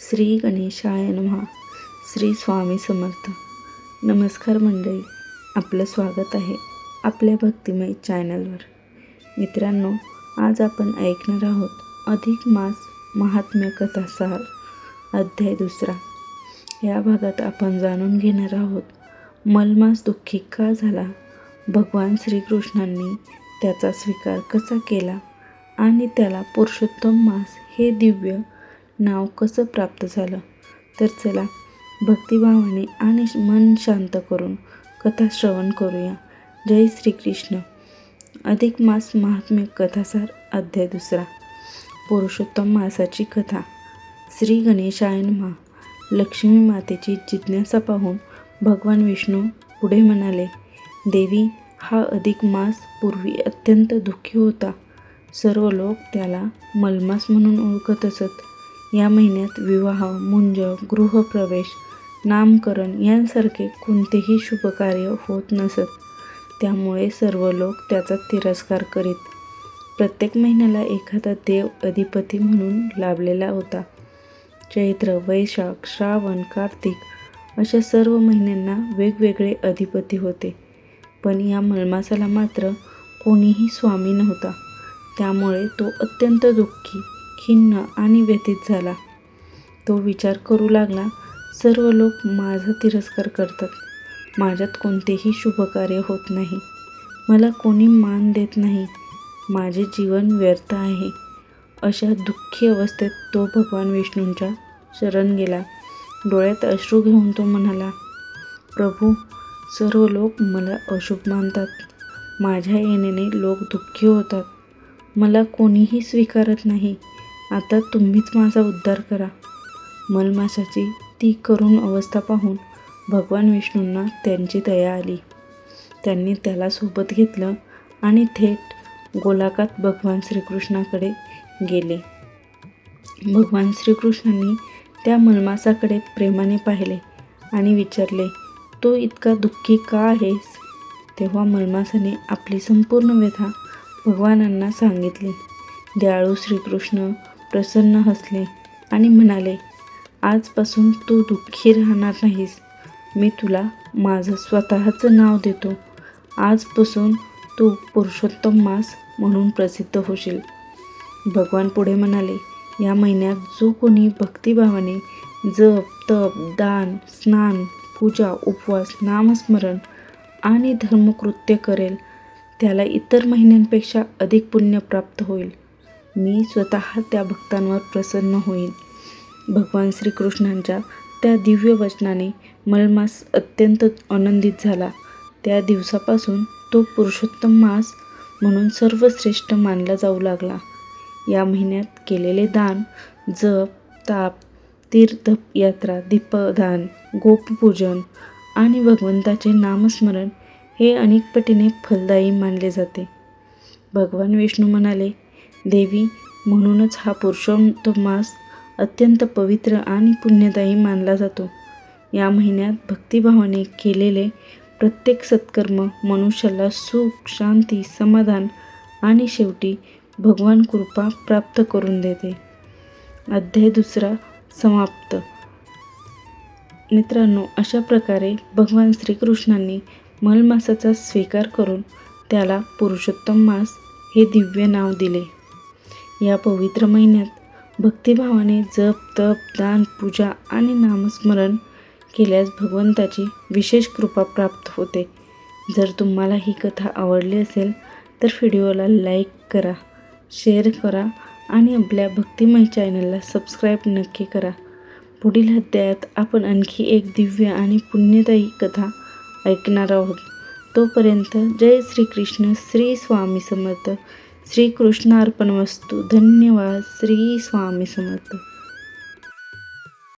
श्री गणेशाय नमः. श्री स्वामी समर्थ. नमस्कार मंडळी, आपलं स्वागत आहे आपल्या भक्तिमय चॅनलवर. मित्रांनो, आज आपण ऐकणार आहोत अधिक मास महात्म्य कथासार अध्याय 2. या भागात आपण जाणून घेणार आहोत मलमास दुःखी का झाला, भगवान श्रीकृष्णांनी त्याचा स्वीकार कसा केला आणि त्याला पुरुषोत्तम मास हे दिव्य नाव कसं प्राप्त झालं. तर चला भक्तिभावाने आणि मन शांत करून कथा श्रवण करूया. जय श्रीकृष्ण. अधिक मास महात्म्य कथासार अध्याय 2. पुरुषोत्तम मासाची कथा. श्री गणेशाय नमः. लक्ष्मी मातेची जिज्ञासा पाहून भगवान विष्णू पुढे म्हणाले, देवी, हा अधिक मास पूर्वी अत्यंत दुःखी होता. सर्व लोक त्याला मलमास म्हणून ओळखत असत. या महिन्यात विवाह, मुंज, गृहप्रवेश, नामकरण यांसारखे कोणतेही शुभकार्य होत नसत. त्यामुळे सर्व लोक त्याचा तिरस्कार करीत. प्रत्येक महिन्याला एखादा देव अधिपती म्हणून लाभलेला होता. चैत्र, वैशाख, श्रावण, कार्तिक अशा सर्व महिन्यांना वेगवेगळे अधिपती होते. पण या मलमासाला मात्र कोणीही स्वामी नव्हता. त्यामुळे तो अत्यंत दुःखी, खिन्न आणि व्यथित झाला. तो विचार करू लागला, सर्व लोक माझा तिरस्कार करतात. माझ्यात कोणतेही शुभकार्य होत नाही. मला कोणी मान देत नाही. माझे जीवन व्यर्थ आहे. अशा दुःखी अवस्थेत तो भगवान विष्णूंच्या शरण गेला. डोळ्यात अश्रू घेऊन तो म्हणाला, प्रभू, सर्व लोक मला अशुभ मानतात. माझ्या येण्याने लोक दुःखी होतात. मला कोणीही स्वीकारत नाही. आता तुम्हीच माझा उद्धार करा. मलमासाची ती करुण अवस्था पाहून भगवान विष्णूंना त्यांची दया आली. त्यांनी त्याला सोबत घेतलं आणि थेट गोलाकात भगवान श्रीकृष्णाकडे गेले. भगवान श्रीकृष्णांनी त्या मलमासाकडे प्रेमाने पाहिले आणि विचारले, तो इतका दुःखी का आहेस? तेव्हा मलमासाने आपली संपूर्ण व्यथा भगवानांना सांगितली. दयाळू श्रीकृष्ण प्रसन्न हसले आणि म्हणाले, आजपासून तू दुःखी राहणार नाहीस. मी तुला माझं स्वतःचं नाव देतो. आजपासून तू पुरुषोत्तम मास म्हणून प्रसिद्ध होशील. भगवान पुढे म्हणाले, या महिन्यात जो कोणी भक्तिभावाने जप, तप, दान, स्नान, पूजा, उपवास, नामस्मरण आणि धर्मकृत्य करेल, त्याला इतर महिन्यांपेक्षा अधिक पुण्य प्राप्त होईल. मी स्वतः त्या भक्तांवर प्रसन्न होईल. भगवान श्रीकृष्णांच्या त्या दिव्य वचनाने मलमास अत्यंत आनंदित झाला. त्या दिवसापासून तो पुरुषोत्तम मास म्हणून सर्वश्रेष्ठ मानला जाऊ लागला. या महिन्यात केलेले दान, जप, ताप, तीर्थयात्रा, दीपदान, गोपपूजन आणि भगवंताचे नामस्मरण हे अनेक पटीने फलदायी मानले जाते. भगवान विष्णू म्हणाले, देवी, म्हणूनच हा पुरुषोत्तम मास अत्यंत पवित्र आणि पुण्यदायी मानला जातो. या महिन्यात भक्तिभावाने केलेले प्रत्येक सत्कर्म मनुष्याला सुख, शांती, समाधान आणि शेवटी भगवान कृपा प्राप्त करून देते. अध्याय 2 समाप्त. मित्रांनो, अशा प्रकारे भगवान श्रीकृष्णांनी मलमासाचा स्वीकार करून त्याला पुरुषोत्तम मास हे दिव्य नाव दिले. या पवित्र महिन्यात भक्तिभावाने जप, तप, दान, पूजा आणि नामस्मरण केल्यास भगवंताची विशेष कृपा प्राप्त होते. जर तुम्हाला ही कथा आवडली असेल तर व्हिडिओला लाईक करा, शेअर करा आणि आपल्या भक्तिमय चॅनलला सबस्क्राईब नक्की करा. पुढील अध्यायात आपण आणखी एक दिव्य आणि पुण्यदायी कथा ऐकणार आहोत. तोपर्यंत जय श्रीकृष्ण. श्री स्वामी समर्थ. श्रीकृष्णार्पणमस्तु. धन्यवाद. श्री स्वामी समर्थ.